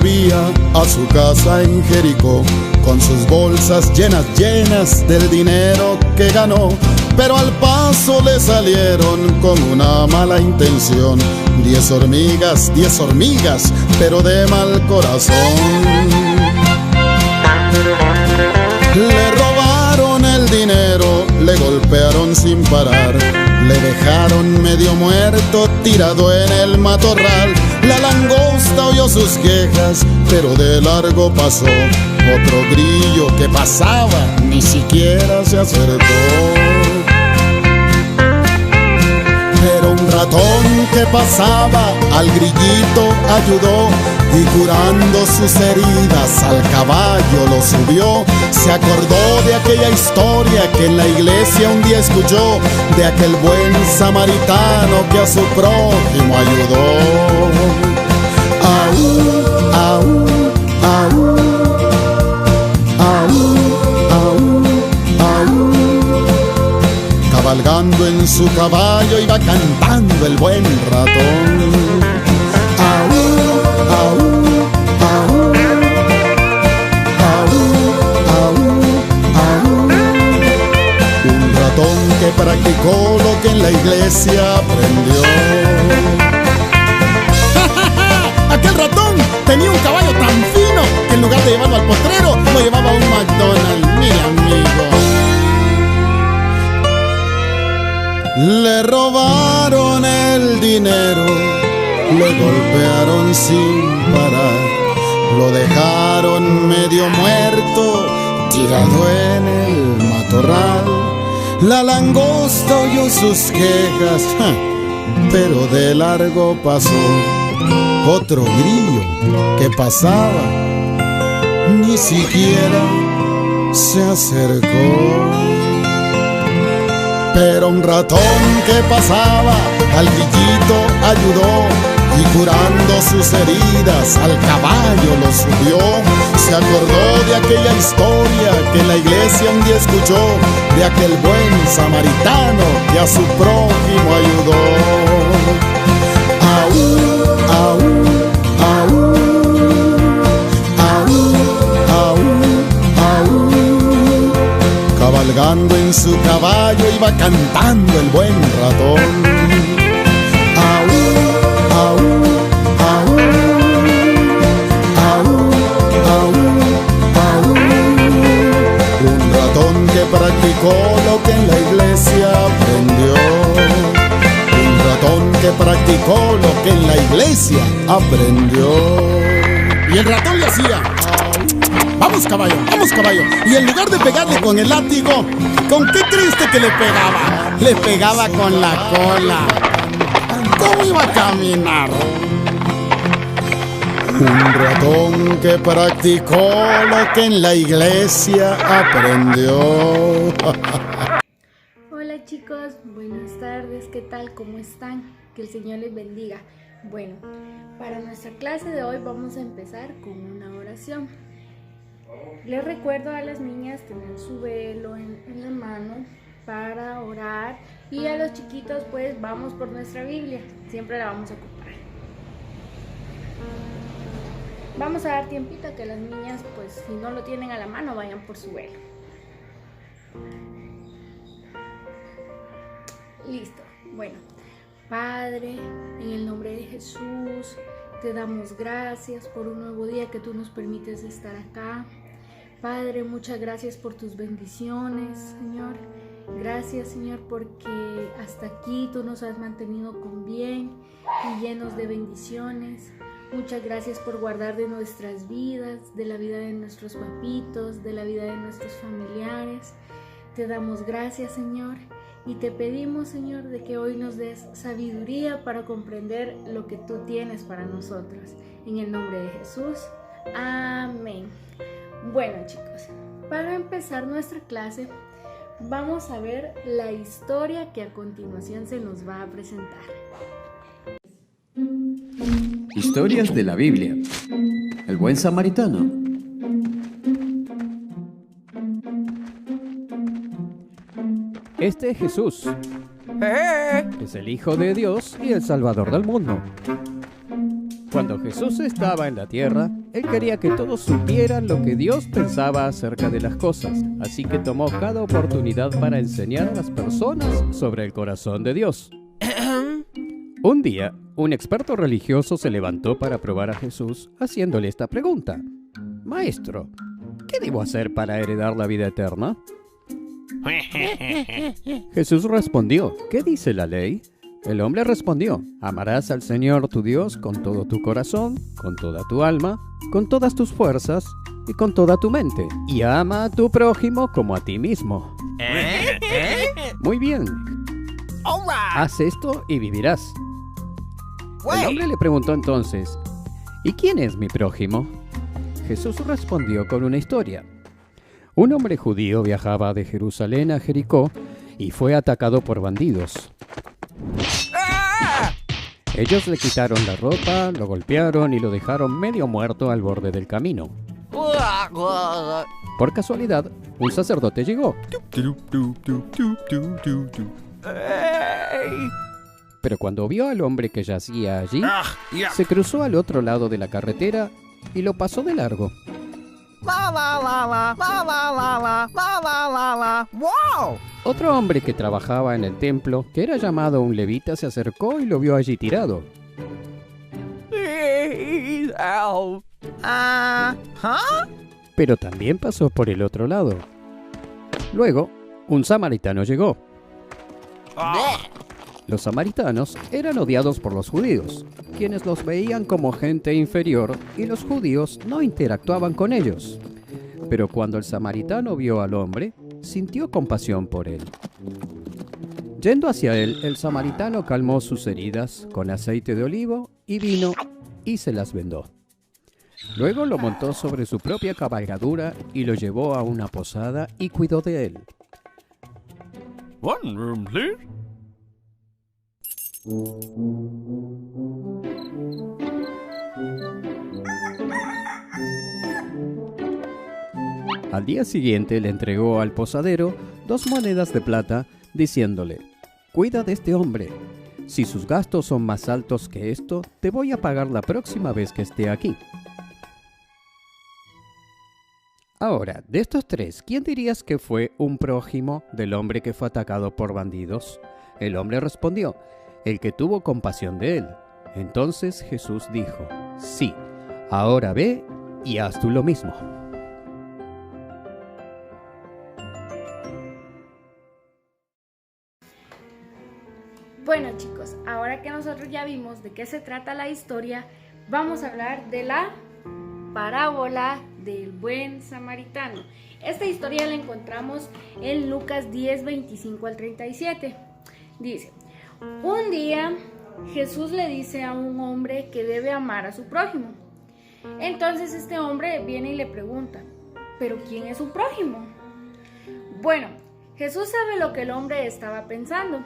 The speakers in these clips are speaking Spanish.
volvía a su casa en Jericó, con sus bolsas llenas del dinero que ganó. Pero al paso le salieron con una mala intención 10 hormigas, pero de mal corazón. Le robaron el dinero, le golpearon sin parar, le dejaron medio muerto tirado en el matorral. La langosta oyó sus quejas, pero de largo pasó. Otro grillo que pasaba ni siquiera se acercó. Pero un ratón que pasaba al grillito ayudó, y curando sus heridas al caballo lo subió. Se acordó de aquella historia que en la iglesia un día escuchó, de aquel buen samaritano que a su prójimo ayudó. Aú, aú, aú, aú, aú, aú. Cabalgando en su caballo iba cantando el buen ratón. Aú, aú, aú, aú, aú, aú. Un ratón que practicó lo que en la iglesia aprendió. Aquel ratón tenía un caballo tan fino que en lugar de llevarlo al potrero lo llevaba a un McDonald's. Mira, amigo. Le robaron el dinero, le golpearon sin parar, lo dejaron medio muerto tirado en el matorral. La langosta oyó sus quejas, pero de largo pasó. Otro grillo que pasaba ni siquiera se acercó. Pero un ratón que pasaba al grillito ayudó, y curando sus heridas al caballo lo subió. Se acordó de aquella historia que en la iglesia un día escuchó, de aquel buen samaritano que a su prójimo ayudó. Aú, aú, aú, aú, aú, aú. Cabalgando en su caballo iba cantando el buen ratón. Aú, aú, aú, aú, aú, aú. Un ratón que practicó lo que en la iglesia aprendió. Un ratón que practicó lo que en la iglesia aprendió. Y el ratón le hacía: vamos caballo, vamos caballo. Y en lugar de pegarle con el látigo, ¿con qué triste que le pegaba? Le pegaba con la cola. ¿Cómo iba a caminar? Un ratón que practicó lo que en la iglesia aprendió. Hola chicos, buenas tardes, ¿qué tal? ¿Cómo están? Que el Señor les bendiga. Bueno, para nuestra clase de hoy vamos a empezar con una oración. Les recuerdo a las niñas tener su velo en la mano para orar, y a los chiquitos pues vamos por nuestra Biblia, siempre la vamos a ocupar. Vamos a dar tiempito a que las niñas pues si no lo tienen a la mano vayan por su velo. Listo, bueno, Padre, en el nombre de Jesús te damos gracias por un nuevo día que tú nos permites estar acá. Padre, muchas gracias por tus bendiciones, Señor. Gracias, Señor, porque hasta aquí tú nos has mantenido con bien y llenos de bendiciones. Muchas gracias por guardar de nuestras vidas, de la vida de nuestros papitos, de la vida de nuestros familiares. Te damos gracias, Señor, y te pedimos, Señor, de que hoy nos des sabiduría para comprender lo que tú tienes para nosotros. En el nombre de Jesús. Amén. Bueno, chicos, para empezar nuestra clase, vamos a ver la historia que a continuación se nos va a presentar. Historias de la Biblia. El buen samaritano. Este es Jesús. Es el Hijo de Dios y el Salvador del mundo. Cuando Jesús estaba en la tierra, Él quería que todos supieran lo que Dios pensaba acerca de las cosas, así que tomó cada oportunidad para enseñar a las personas sobre el corazón de Dios. Un día, un experto religioso se levantó para probar a Jesús, haciéndole esta pregunta: Maestro, ¿qué debo hacer para heredar la vida eterna? Jesús respondió: ¿qué dice la ley? El hombre respondió: amarás al Señor tu Dios con todo tu corazón, con toda tu alma, con todas tus fuerzas y con toda tu mente, y ama a tu prójimo como a ti mismo. Muy bien. Haz esto y vivirás. El hombre le preguntó entonces: ¿y quién es mi prójimo? Jesús respondió con una historia. Un hombre judío viajaba de Jerusalén a Jericó y fue atacado por bandidos. Ellos le quitaron la ropa, lo golpearon y lo dejaron medio muerto al borde del camino. Por casualidad, un sacerdote llegó. Pero cuando vio al hombre que yacía allí, se cruzó al otro lado de la carretera y lo pasó de largo. Otro hombre que trabajaba en el templo, que era llamado un levita, se acercó y lo vio allí tirado. Pero también pasó por el otro lado. Luego, un samaritano llegó. Los samaritanos eran odiados por los judíos, quienes los veían como gente inferior y los judíos no interactuaban con ellos. Pero cuando el samaritano vio al hombre, sintió compasión por él. Yendo hacia él, el samaritano calmó sus heridas con aceite de olivo y vino y se las vendó. Luego lo montó sobre su propia cabalgadura y lo llevó a una posada y cuidó de él. One room, please. Al día siguiente le entregó al posadero 2 monedas de plata, diciéndole: cuida de este hombre. Si sus gastos son más altos que esto, te voy a pagar la próxima vez que esté aquí. Ahora, de estos 3, ¿quién dirías que fue un prójimo del hombre que fue atacado por bandidos? El hombre respondió: el que tuvo compasión de él. Entonces Jesús dijo: sí, ahora ve y haz tú lo mismo. Bueno chicos, ahora que nosotros ya vimos de qué se trata la historia, vamos a hablar de la parábola del buen samaritano. Esta historia la encontramos en Lucas 10, 25 al 37. Dice: un día Jesús le dice a un hombre que debe amar a su prójimo. Entonces este hombre viene y le pregunta: ¿pero quién es su prójimo? Bueno, Jesús sabe lo que el hombre estaba pensando.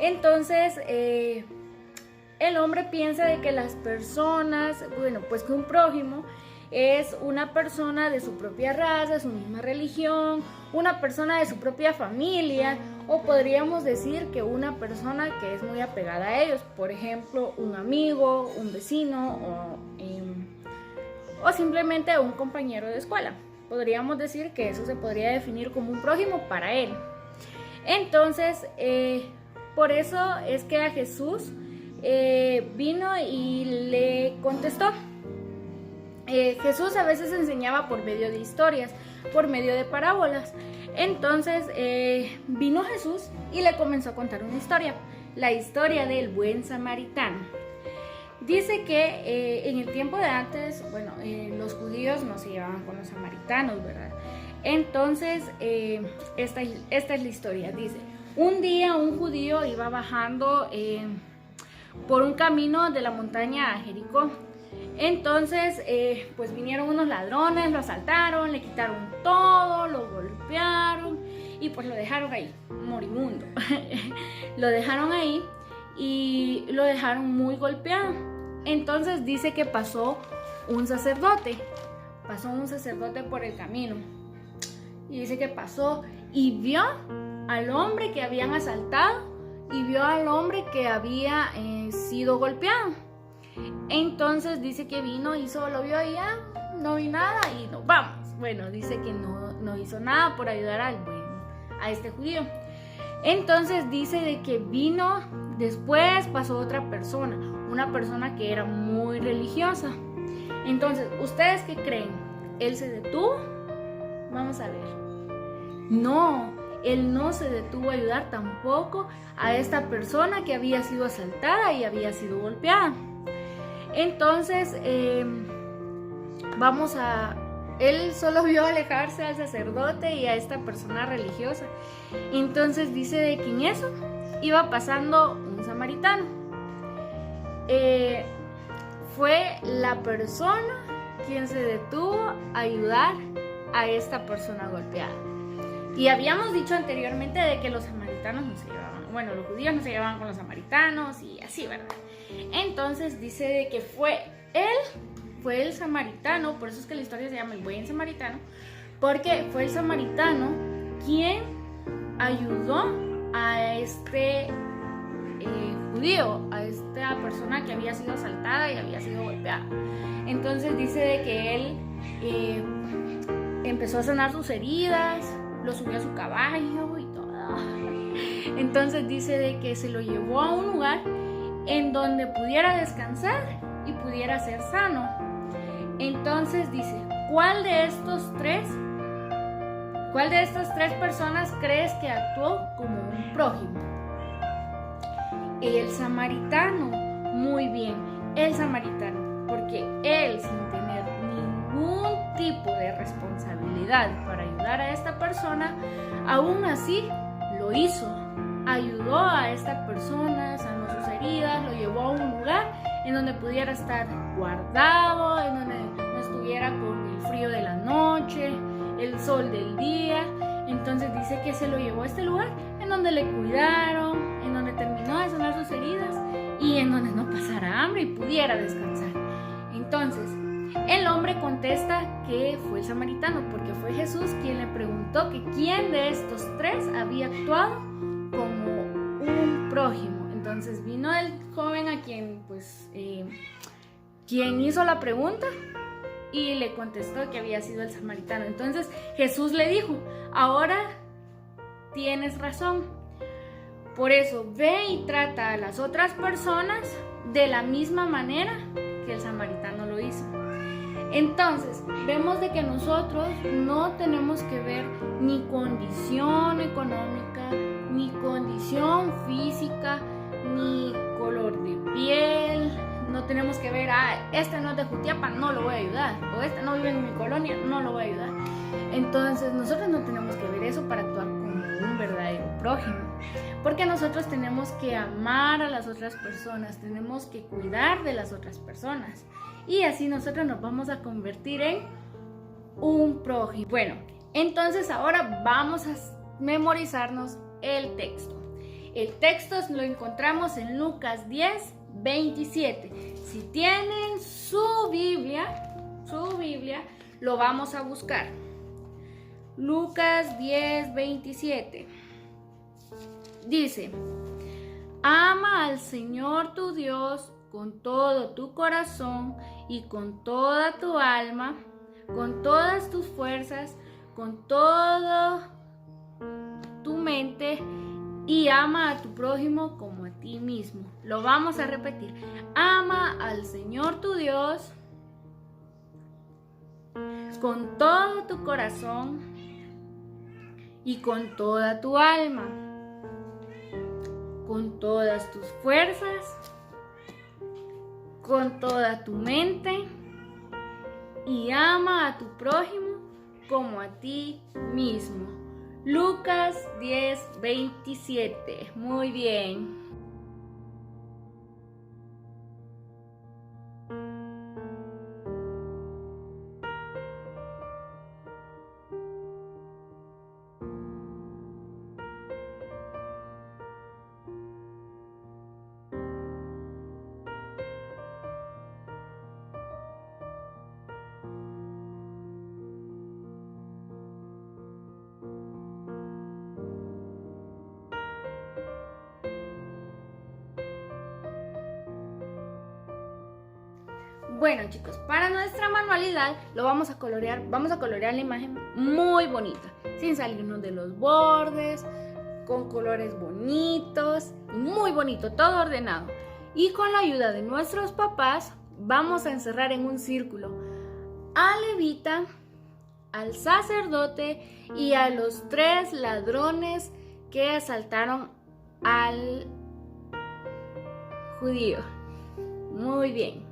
Entonces el hombre piensa de que las personas, pues que un prójimo es una persona de su propia raza, su misma religión, una persona de su propia familia, o podríamos decir que una persona que es muy apegada a ellos, por ejemplo, un amigo, un vecino o simplemente un compañero de escuela. Podríamos decir que eso se podría definir como un prójimo para él. Entonces, por eso es que a Jesús vino y le contestó. Jesús a veces enseñaba por medio de historias, por medio de parábolas. Entonces vino Jesús y le comenzó a contar una historia, la historia del buen samaritano. Dice que en el tiempo de antes, los judíos no se llevaban con los samaritanos, ¿verdad? Entonces esta es la historia. Dice: un día un judío iba bajando por un camino de la montaña a Jericó. Entonces, pues vinieron unos ladrones, lo asaltaron, le quitaron todo, lo golpearon y pues lo dejaron ahí, moribundo. Lo dejaron ahí y lo dejaron muy golpeado. Entonces dice que pasó un sacerdote por el camino. Y dice que pasó y vio al hombre que habían asaltado y vio al hombre que había sido golpeado. Entonces dice que vino y solo vio y no vi nada y nos vamos. Bueno, dice que no hizo nada por ayudar a este judío. Entonces dice de que vino, después pasó otra persona, una persona que era muy religiosa. Entonces, ¿ustedes qué creen? ¿Él se detuvo? Vamos a ver. No, él no se detuvo a ayudar tampoco a esta persona que había sido asaltada y había sido golpeada. Entonces, él solo vio alejarse al sacerdote y a esta persona religiosa. Entonces dice de que en eso iba pasando un samaritano. Fue la persona quien se detuvo a ayudar a esta persona golpeada. Y habíamos dicho anteriormente de que los samaritanos no se llevaban, bueno, los judíos no se llevaban con los samaritanos y así, ¿verdad? Entonces dice de que fue el samaritano, por eso es que la historia se llama el buen samaritano, porque fue el samaritano quien ayudó a este judío, a esta persona que había sido asaltada y había sido golpeada. Entonces dice de que él empezó a sanar sus heridas, lo subió a su caballo y todo. Entonces dice de que se lo llevó a un lugar en donde pudiera descansar y pudiera ser sano. Entonces dice, ¿cuál de estas tres personas crees que actuó como un prójimo? El samaritano. Muy bien, el samaritano, porque él, sin tener ningún tipo de responsabilidad para ayudar a esta persona, aún así lo hizo. Ayudó a esta persona, sanó sus heridas, lo llevó a un lugar en donde pudiera estar guardado, en donde no estuviera con el frío de la noche, el sol del día. Entonces dice que se lo llevó a este lugar en donde le cuidaron, en donde terminó de sanar sus heridas y en donde no pasara hambre y pudiera descansar. Entonces, el hombre contesta que fue el samaritano, porque fue Jesús quien le preguntó que quién de estos tres había actuado como un prójimo. Entonces vino el joven a quien hizo la pregunta y le contestó que había sido el samaritano. Entonces Jesús le dijo, ahora tienes razón. Por eso ve y trata a las otras personas de la misma manera que el samaritano lo hizo. Entonces vemos de que nosotros no tenemos que ver ni condición económica, ni condición física, ni color de piel. No tenemos que ver, este no es de Jutiapa, no lo voy a ayudar, o este no vive en mi colonia, no lo voy a ayudar. Entonces nosotros no tenemos que ver eso para actuar como un verdadero prójimo, porque nosotros tenemos que amar a las otras personas, tenemos que cuidar de las otras personas, y así nosotros nos vamos a convertir en un prójimo. Bueno, entonces ahora vamos a memorizarnos el texto. El texto lo encontramos en Lucas 10:27. Si tienen su Biblia, lo vamos a buscar. Lucas 10:27. Dice, ama al Señor tu Dios con todo tu corazón y con toda tu alma, con todas tus fuerzas, con toda tu mente, y ama a tu prójimo como a ti mismo. Lo vamos a repetir. Ama al Señor tu Dios con todo tu corazón y con toda tu alma, con todas tus fuerzas, con toda tu mente, y ama a tu prójimo como a ti mismo. Lucas 10:27. Muy bien. Bueno chicos, para nuestra manualidad lo vamos a colorear la imagen muy bonita, sin salirnos de los bordes, con colores bonitos, muy bonito, todo ordenado. Y con la ayuda de nuestros papás vamos a encerrar en un círculo a Levita, al sacerdote y a los 3 ladrones que asaltaron al judío. Muy bien.